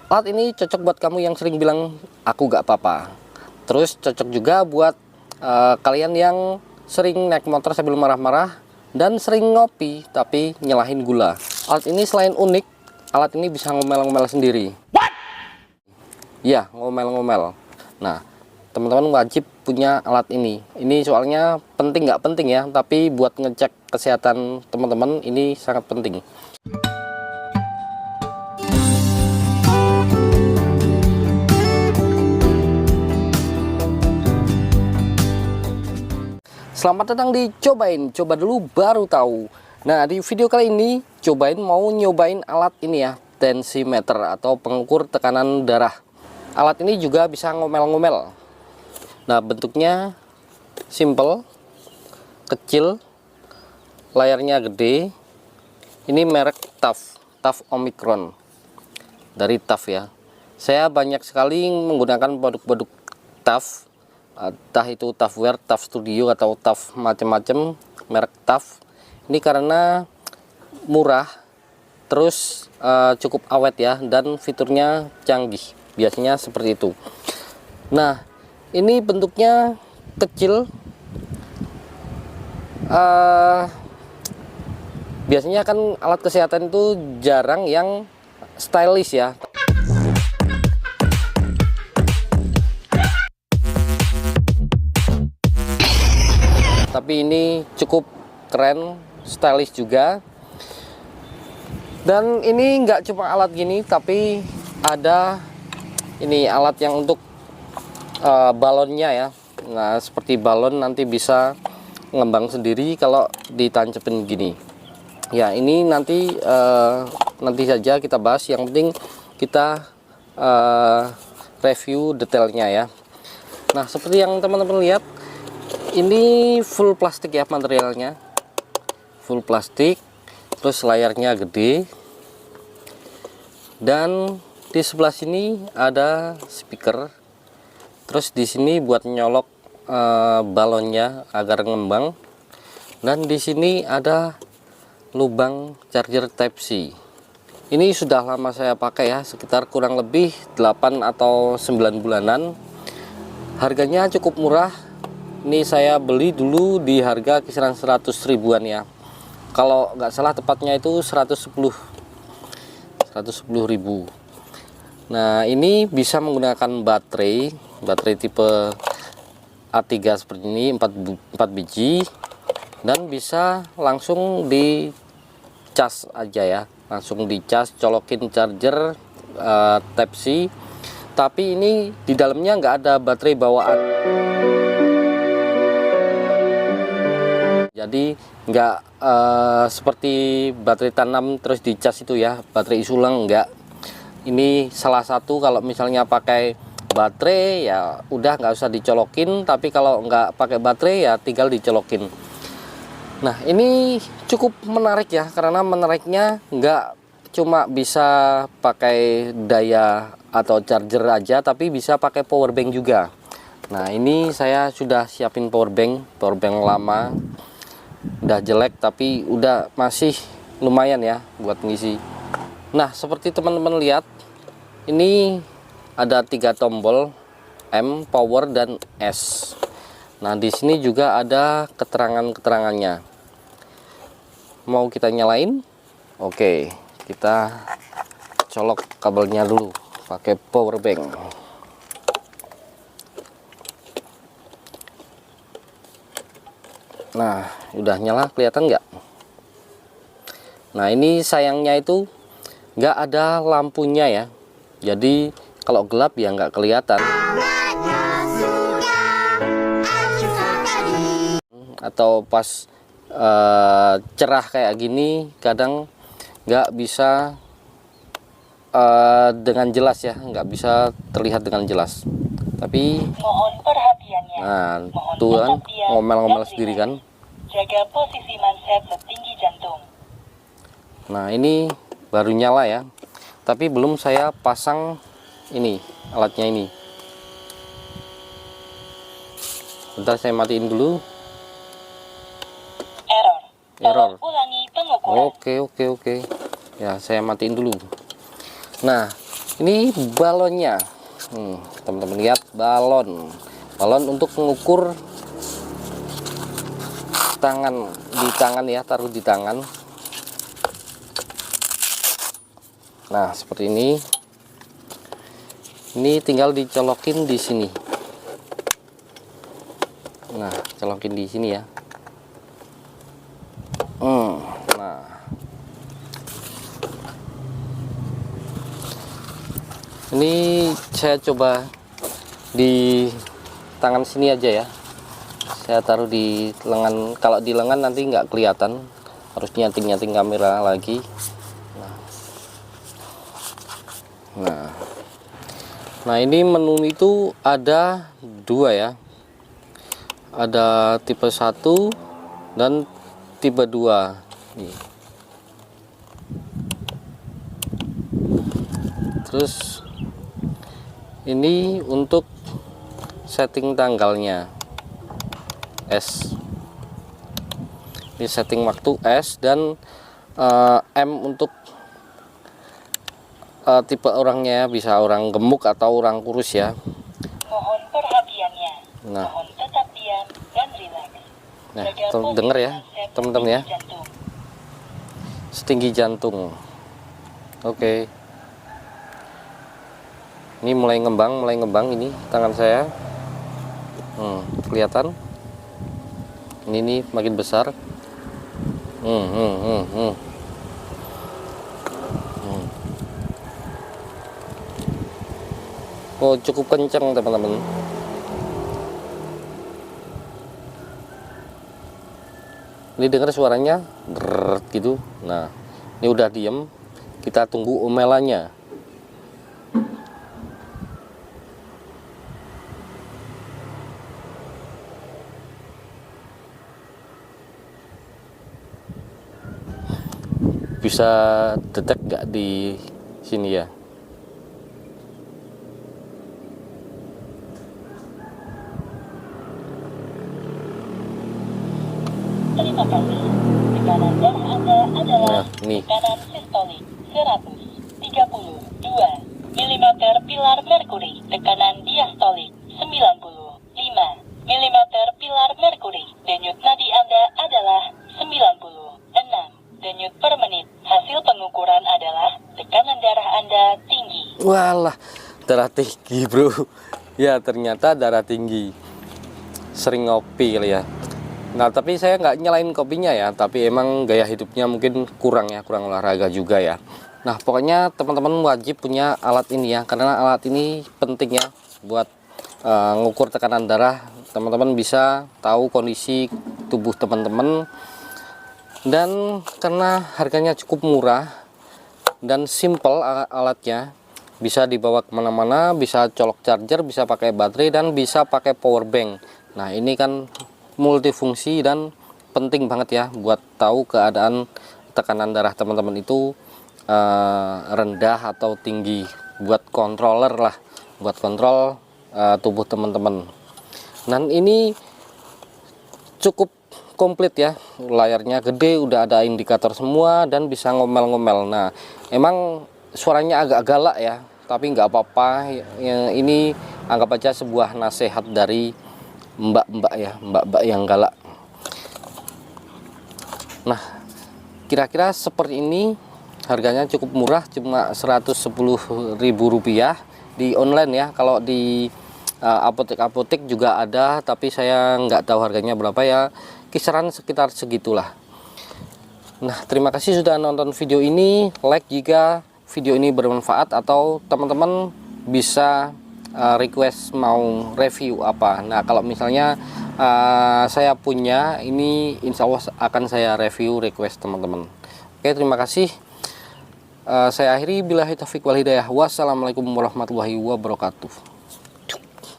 Alat ini cocok buat kamu yang sering bilang aku gak apa-apa. Terus cocok juga buat kalian yang sering naik motor sambil marah-marah dan sering ngopi tapi nyalahin gula. Alat ini selain unik, alat ini bisa ngomel-ngomel sendiri. Iya, ngomel-ngomel. Nah, teman-teman wajib punya alat ini. Ini soalnya penting nggak penting ya, tapi buat ngecek kesehatan teman-teman ini sangat penting. Selamat datang di Cobain, coba dulu baru tahu. Nah, di video kali ini Cobain mau nyobain alat ini ya, tensimeter atau pengukur tekanan darah. Alat ini juga bisa ngomel-ngomel. Nah, bentuknya simple, kecil, layarnya gede. Ini merek TAF Omicron dari TAF ya. Saya banyak sekali menggunakan produk-produk TAF, entah itu TAFware, TAF Studio atau TAF macam-macam merek TAF. Ini karena murah, terus cukup awet ya, dan fiturnya canggih. Biasanya seperti itu. Nah, ini bentuknya kecil. Biasanya kan alat kesehatan itu jarang yang stylish ya. Tapi ini cukup keren, stylish juga. Dan ini nggak cuma alat gini, tapi ada ini alat yang untuk balonnya ya. Nah, seperti balon nanti bisa ngembang sendiri kalau ditancepin gini. Ya, ini nanti saja kita bahas. Yang penting kita review detailnya ya. Nah, seperti yang teman-teman lihat, ini full plastik ya materialnya, full plastik. Terus layarnya gede, dan di sebelah sini ada speaker. Terus di sini buat nyolok balonnya agar ngembang, dan di sini ada lubang charger Type C. Ini sudah lama saya pakai ya, sekitar kurang lebih 8 atau 9 bulanan. Harganya cukup murah. Ini saya beli dulu di harga kisaran 100 ribuan ya. Kalau nggak salah tepatnya itu 110 ribu. Nah, ini bisa menggunakan baterai tipe A3 seperti ini, 4 biji, dan bisa langsung dicas aja ya, langsung dicas, colokin charger Type C. Tapi ini di dalamnya nggak ada baterai bawaan. Jadi nggak seperti baterai tanam terus dicas itu ya, baterai isulang enggak. Ini salah satu kalau misalnya pakai baterai ya udah nggak usah dicolokin, tapi kalau nggak pakai baterai ya tinggal dicolokin. Nah, ini cukup menarik ya, karena menariknya nggak cuma bisa pakai daya atau charger aja, tapi bisa pakai power bank juga. Nah, ini saya sudah siapin power bank lama. Udah jelek tapi udah masih lumayan ya buat ngisi. Nah, seperti teman-teman lihat, ini ada 3 tombol, M, power, dan S. Nah, di sini juga ada keterangannya. Mau kita nyalain? Oke, kita colok kabelnya dulu pakai power bank. Nah, udah nyala, kelihatan nggak? Nah, ini sayangnya itu nggak ada lampunya ya. Jadi kalau gelap ya nggak kelihatan. Atau pas cerah kayak gini, kadang nggak bisa dengan jelas ya, nggak bisa terlihat dengan jelas. Tapi mohon perhatiannya. nah, tuh kan ngomel-ngomel sendiri kan. Jaga posisi manset setinggi jantung. Nah, ini baru nyala ya, tapi belum saya pasang ini alatnya ini. Bentar, saya matiin dulu. Error. Ulangi pengukuran. Oke. Ya, saya matiin dulu. Nah, Ini balonnya. Teman-teman lihat balon untuk mengukur di tangan ya, taruh di tangan. Nah, seperti ini. Ini tinggal dicolokin di sini. Nah, colokin di sini ya. Nah, ini saya coba di tangan sini aja ya. Saya taruh di lengan. Kalau di lengan nanti nggak kelihatan, harus nyating kamera lagi. Nah, ini menu itu ada 2 ya. Ada tipe 1 dan tipe 2 nih. Terus ini untuk setting tanggalnya S. Ini setting waktu S, dan M untuk tipe orangnya, bisa orang gemuk atau orang kurus ya. Mohon perhatiannya. Nah, Mohon tetap diam dan rileks. nah Jaga posisi denger ya manset teman-teman ya, setinggi jantung. setinggi jantung. Oke. Ini mulai ngembang ini tangan saya. Kelihatan? Ini nih makin besar. Oh, cukup kencang teman-teman. Ini dengar suaranya gitu. Nah, ini udah diem. Kita tunggu omelannya. Bisa detek nggak di sini ya? Terima kasih. Tekanan darah Anda adalah Nah, nih. tekanan sistolik 132 mm pilar merkuri. Tekanan diastolik 95 mm pilar merkuri. Denyut nadi Anda adalah 96 denyut per menit. Hasil pengukuran adalah tekanan darah Anda tinggi. Walah, darah tinggi bro. Ya, ternyata darah tinggi. Sering ngopi kali ya. Nah, tapi saya nggak nyalain kopinya ya, tapi emang gaya hidupnya mungkin kurang olahraga juga ya. Nah, pokoknya teman-teman wajib punya alat ini ya, karena alat ini penting ya buat ngukur tekanan darah. Teman-teman bisa tahu kondisi tubuh teman-teman, dan karena harganya cukup murah dan simple alatnya, bisa dibawa kemana-mana, bisa colok charger, bisa pakai baterai, dan bisa pakai power bank. Nah, ini kan multifungsi dan penting banget ya buat tahu keadaan tekanan darah teman-teman itu rendah atau tinggi, buat controller lah, buat kontrol tubuh teman-teman. Dan ini cukup komplit ya, layarnya gede, udah ada indikator semua, dan bisa ngomel-ngomel. Nah, emang suaranya agak galak ya, tapi nggak apa-apa. Ini anggap aja sebuah nasihat dari mbak-mbak ya, mbak-mbak yang galak. Nah, kira-kira seperti ini, harganya cukup murah, cuma Rp110.000 di online ya. Kalau di apotek-apotek juga ada, tapi saya nggak tahu harganya berapa ya, kisaran sekitar segitulah. Nah, terima kasih sudah nonton video ini. Like jika video ini bermanfaat, atau teman-teman bisa request mau review apa. Nah, kalau misalnya saya punya ini, insya Allah akan saya review request teman-teman. Oke, terima kasih. Saya akhiri, billahi taufiq wal hidayah. Wassalamualaikum warahmatullahi wabarakatuh.